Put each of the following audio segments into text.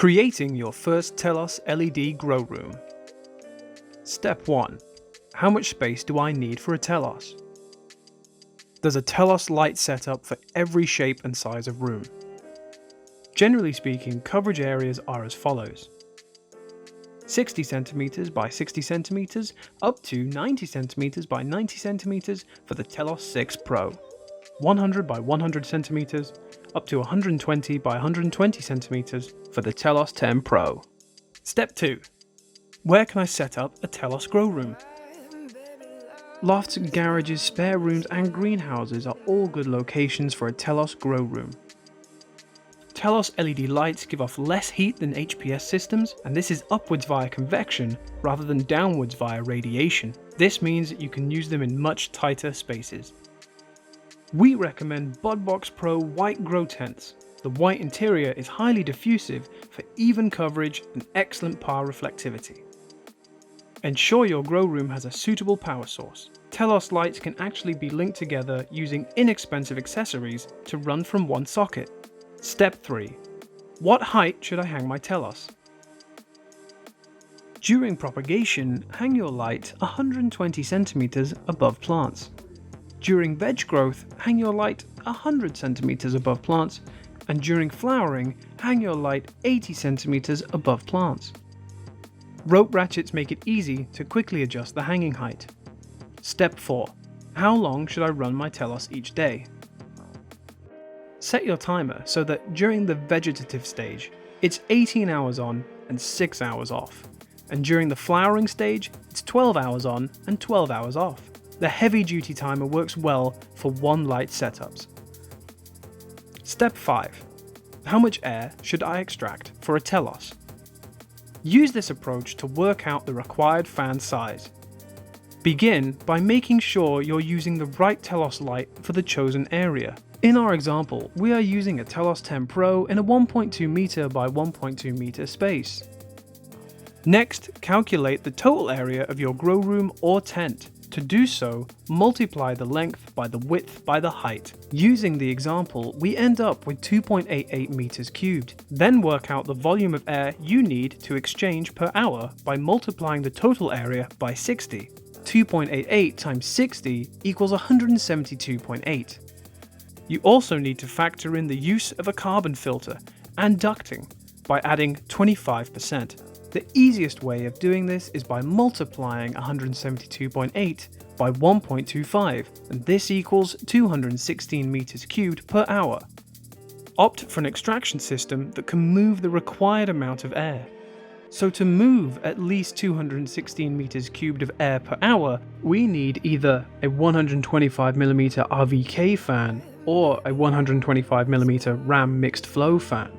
Creating your first Telos LED grow room. Step 1. How much space do I need for a Telos? There's a Telos light setup for every shape and size of room. Generally speaking, coverage areas are as follows: 60 cm by 60 cm up to 90 cm by 90 cm for the Telos 6 Pro, 100 by 100 cm up to 120 by 120 cm for the Telos 10 Pro. Step 2. Where can I set up a Telos grow room? Lofts, garages, spare rooms and greenhouses are all good locations for a Telos grow room. Telos LED lights give off less heat than HPS systems, and this is upwards via convection rather than downwards via radiation. This means that you can use them in much tighter spaces. We recommend Budbox Pro white grow tents. The white interior is highly diffusive for even coverage and excellent power reflectivity. Ensure your grow room has a suitable power source. Telos lights can actually be linked together using inexpensive accessories to run from one socket. Step 3. What height should I hang my Telos? During propagation, hang your light 120 cm above plants. During veg growth, hang your light 100 cm above plants, and during flowering, hang your light 80 cm above plants. Rope ratchets make it easy to quickly adjust the hanging height. Step 4. How long should I run my Telos each day? Set your timer so that during the vegetative stage, it's 18 hours on and 6 hours off, and during the flowering stage, it's 12 hours on and 12 hours off. The heavy-duty timer works well for one light setups. Step 5. How much air should I extract for a Telos? Use this approach to work out the required fan size. Begin by making sure you're using the right Telos light for the chosen area. In our example, we are using a Telos 10 Pro in a 1.2 meter by 1.2 meter space. Next, calculate the total area of your grow room or tent. To do so, multiply the length by the width by the height. Using the example, we end up with 2.88 meters cubed. Then work out the volume of air you need to exchange per hour by multiplying the total area by 60. 2.88 times 60 equals 172.8. You also need to factor in the use of a carbon filter and ducting by adding 25%. The easiest way of doing this is by multiplying 172.8 by 1.25, and this equals 216 meters cubed per hour. Opt for an extraction system that can move the required amount of air. So to move at least 216 meters cubed of air per hour, we need either a 125mm RVK fan or a 125mm RAM mixed flow fan.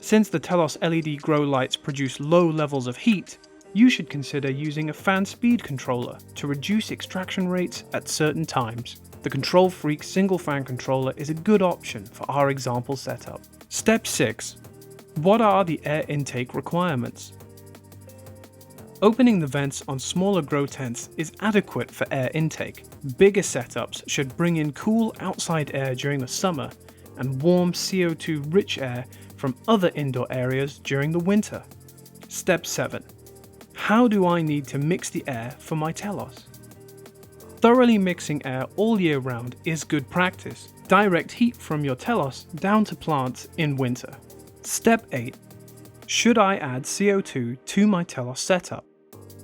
Since the Telos LED grow lights produce low levels of heat, you should consider using a fan speed controller to reduce extraction rates at certain times. The Control Freak single fan controller is a good option for our example setup. Step 6. What are the air intake requirements? Opening the vents on smaller grow tents is adequate for air intake. Bigger setups should bring in cool outside air during the summer and warm CO2-rich air from other indoor areas during the winter. Step 7. How do I need to mix the air for my Telos? Thoroughly mixing air all year round is good practice. Direct heat from your Telos down to plants in winter. Step 8. Should I add CO2 to my Telos setup?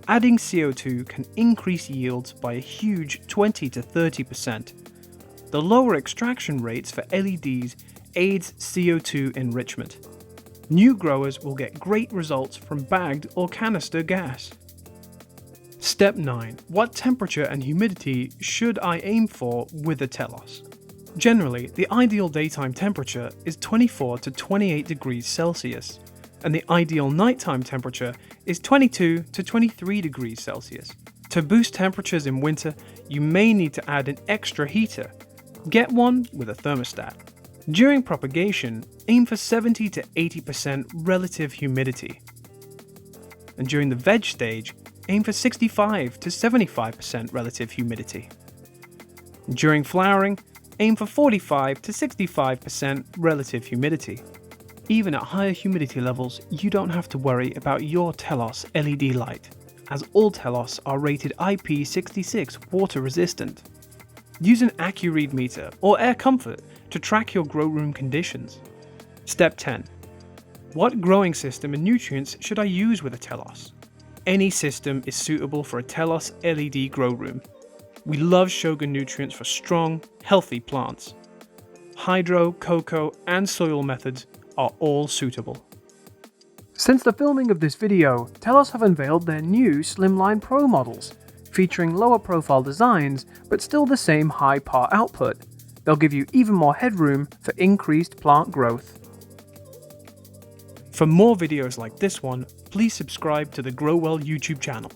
Adding CO2 can increase yields by a huge 20 to 30%. The lower extraction rates for LEDs aids CO2 enrichment. New growers will get great results from bagged or canister gas. Step 9. What temperature and humidity should I aim for with a Telos? Generally, the ideal daytime temperature is 24 to 28 degrees Celsius, and the ideal nighttime temperature is 22 to 23 degrees Celsius. To boost temperatures in winter, you may need to add an extra heater. Get one with a thermostat. During propagation, aim for 70 to 80% relative humidity. And during the veg stage, aim for 65 to 75% relative humidity. During flowering, aim for 45 to 65% relative humidity. Even at higher humidity levels, you don't have to worry about your Telos LED light, as all Telos are rated IP66 water resistant. Use an AccuRead meter or Air Comfort to track your grow room conditions. Step 10. What growing system and nutrients should I use with a Telos? Any system is suitable for a Telos LED grow room. We love Shogun nutrients for strong, healthy plants. Hydro, cocoa, and soil methods are all suitable. Since the filming of this video, Telos have unveiled their new Slimline Pro models, featuring lower profile designs but still the same high par output. They'll give you even more headroom for increased plant growth. For more videos like this one, please subscribe to the GroWell YouTube channel.